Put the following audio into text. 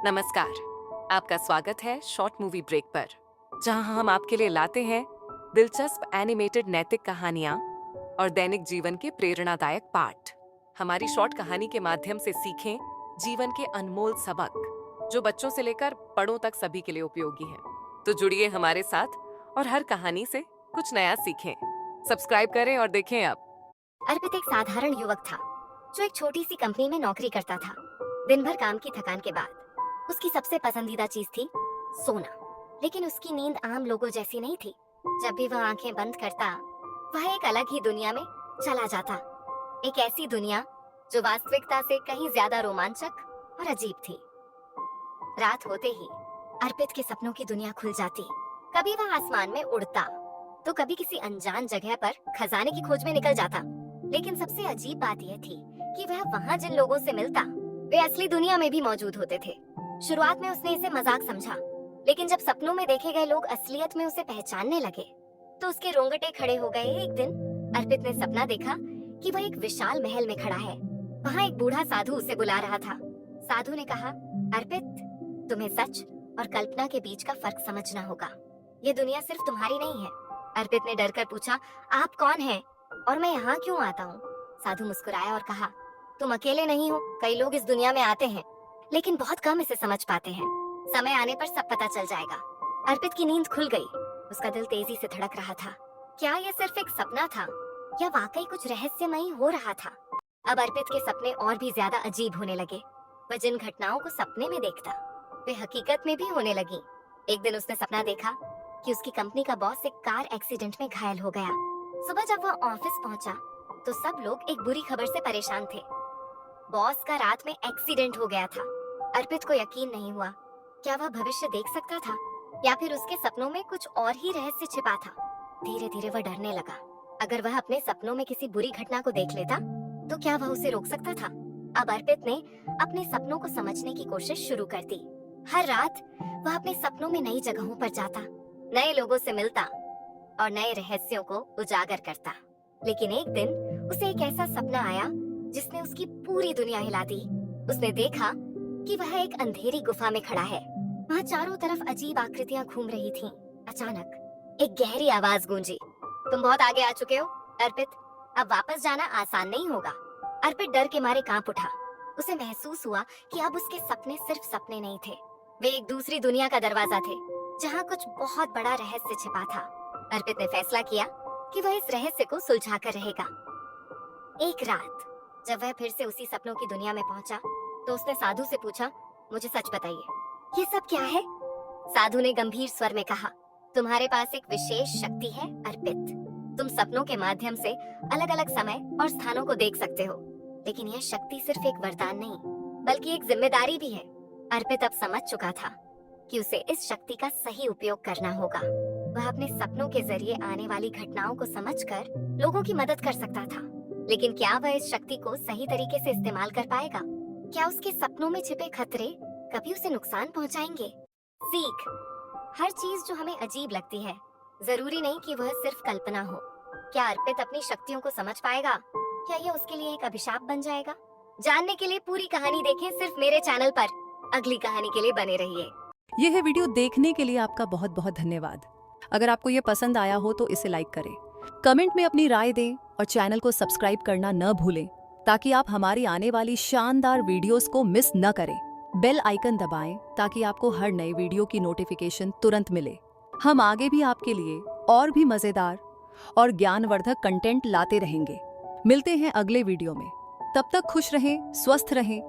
नमस्कार, आपका स्वागत है शॉर्ट मूवी ब्रेक पर, जहां हम आपके लिए लाते हैं दिलचस्प एनिमेटेड नैतिक कहानियां और दैनिक जीवन के प्रेरणादायक पाठ। हमारी शॉर्ट कहानी के माध्यम से सीखें जीवन के अनमोल सबक, जो बच्चों से लेकर बड़ों तक सभी के लिए उपयोगी हैं। तो जुड़िए हमारे साथ और हर कहानी से कुछ नया सीखें। सब्सक्राइब करें और देखें अब। अर्पित एक साधारण युवक था जो एक छोटी सी कंपनी में नौकरी करता था। दिन भर काम की थकान के बाद उसकी सबसे पसंदीदा चीज थी सोना। लेकिन उसकी नींद आम लोगों जैसी नहीं थी। जब भी वह आंखें बंद करता, वह एक अलग ही दुनिया में चला जाता। एक ऐसी दुनिया जो वास्तविकता से कहीं ज्यादा रोमांचक और अजीब थी। रात होते ही अर्पित के सपनों की दुनिया खुल जाती। कभी वह आसमान में उड़ता, तो कभी किसी अनजान जगह पर खजाने की खोज में निकल जाता। लेकिन सबसे अजीब बात यह थी कि वह वहाँ जिन लोगों से मिलता, वे असली दुनिया में भी मौजूद होते थे। शुरुआत में उसने इसे मजाक समझा, लेकिन जब सपनों में देखे गए लोग असलियत में उसे पहचानने लगे, तो उसके रोंगटे खड़े हो गए। एक दिन अर्पित ने सपना देखा कि वह एक विशाल महल में खड़ा है। वहाँ एक बूढ़ा साधु उसे बुला रहा था। साधु ने कहा, अर्पित, तुम्हें सच और कल्पना के बीच का फर्क समझना होगा। ये दुनिया सिर्फ तुम्हारी नहीं है। अर्पित ने डरकर पूछा, आप कौन हैं और मैं यहाँ क्यों आता हूँ? साधु मुस्कुराया और कहा, तुम अकेले नहीं हो। कई लोग इस दुनिया में आते हैं, लेकिन बहुत कम इसे समझ पाते हैं। समय आने पर सब पता चल जाएगा। अर्पित की नींद खुल गई। उसका दिल तेजी से धड़क रहा था। क्या यह सिर्फ एक सपना था या वाकई कुछ रहस्यमयी हो रहा था? अब अर्पित के सपने और भी ज्यादा अजीब होने लगे। वह जिन घटनाओं को सपने में देखता, वे हकीकत में भी होने लगी। एक दिन उसने सपना देखा कि उसकी कंपनी का बॉस एक कार एक्सीडेंट में घायल हो गया। सुबह जब वह ऑफिस पहुंचा, तो सब लोग एक बुरी खबर से परेशान थे। बॉस का रात में एक्सीडेंट हो गया था। अर्पित को यकीन नहीं हुआ। क्या वह भविष्य देख सकता था या फिर उसके सपनों में कुछ और ही रहस्य छिपा था? धीरे धीरे वह डरने लगा। अगर वह अपने सपनों में किसी बुरी घटना को देख लेता, तो क्या वह उसे रोक सकता था? अब अर्पित ने अपने सपनों को समझने की कोशिश शुरू कर दी। हर रात वह अपने सपनों में नई जगहों पर जाता, नए लोगों से मिलता और नए रहस्यों को उजागर करता। लेकिन एक दिन उसे एक ऐसा सपना आया जिसने उसकी पूरी दुनिया हिला दी। उसने देखा कि वह एक अंधेरी गुफा में खड़ा है। वहाँ चारों तरफ अजीब आकृतियाँ घूम रही थीं। अचानक एक गहरी आवाज गूंजी, तुम बहुत आगे आ चुके हो अर्पित, अब वापस जाना आसान नहीं होगा। अर्पित डर के मारे कांप उठा। उसे महसूस हुआ कि अब उसके सपने सिर्फ सपने नहीं थे, वे एक दूसरी दुनिया का दरवाजा थे, जहाँ कुछ बहुत बड़ा रहस्य छिपा था। अर्पित ने फैसला किया कि वह इस रहस्य को सुलझा कर रहेगा। एक रात जब वह फिर से उसी सपनों की दुनिया में पहुंचा, तो उसने साधु से पूछा, मुझे सच बताइए, ये सब क्या है? साधु ने गंभीर स्वर में कहा, तुम्हारे पास एक विशेष शक्ति है अर्पित। तुम सपनों के माध्यम से अलग अलग समय और स्थानों को देख सकते हो। लेकिन यह शक्ति सिर्फ एक वरदान नहीं, बल्कि एक जिम्मेदारी भी है। अर्पित अब समझ चुका था कि उसे इस शक्ति का सही उपयोग करना होगा। वह अपने सपनों के जरिए आने वाली घटनाओं को समझकर लोगों की मदद कर सकता था। लेकिन क्या वह इस शक्ति को सही तरीके से इस्तेमाल कर पाएगा? क्या उसके सपनों में छिपे खतरे कभी उसे नुकसान पहुंचाएंगे? सीख, हर चीज जो हमें अजीब लगती है, जरूरी नहीं कि वह सिर्फ कल्पना हो। क्या अर्पित अपनी शक्तियों को समझ पाएगा या यह उसके लिए एक अभिशाप बन जाएगा? जानने के लिए पूरी कहानी देखें सिर्फ मेरे चैनल पर। अगली कहानी के लिए बने रहिए। यह वीडियो देखने के लिए आपका बहुत बहुत धन्यवाद। अगर आपको ये पसंद आया हो तो इसे लाइक करें, कमेंट में अपनी राय दें और चैनल को सब्सक्राइब करना न भूलें, ताकि आप हमारी आने वाली शानदार वीडियोस को मिस न करें। बेल आइकन दबाएं ताकि आपको हर नए वीडियो की नोटिफिकेशन तुरंत मिले। हम आगे भी आपके लिए और भी मजेदार और ज्ञानवर्धक कंटेंट लाते रहेंगे। मिलते हैं अगले वीडियो में। तब तक खुश रहें, स्वस्थ रहें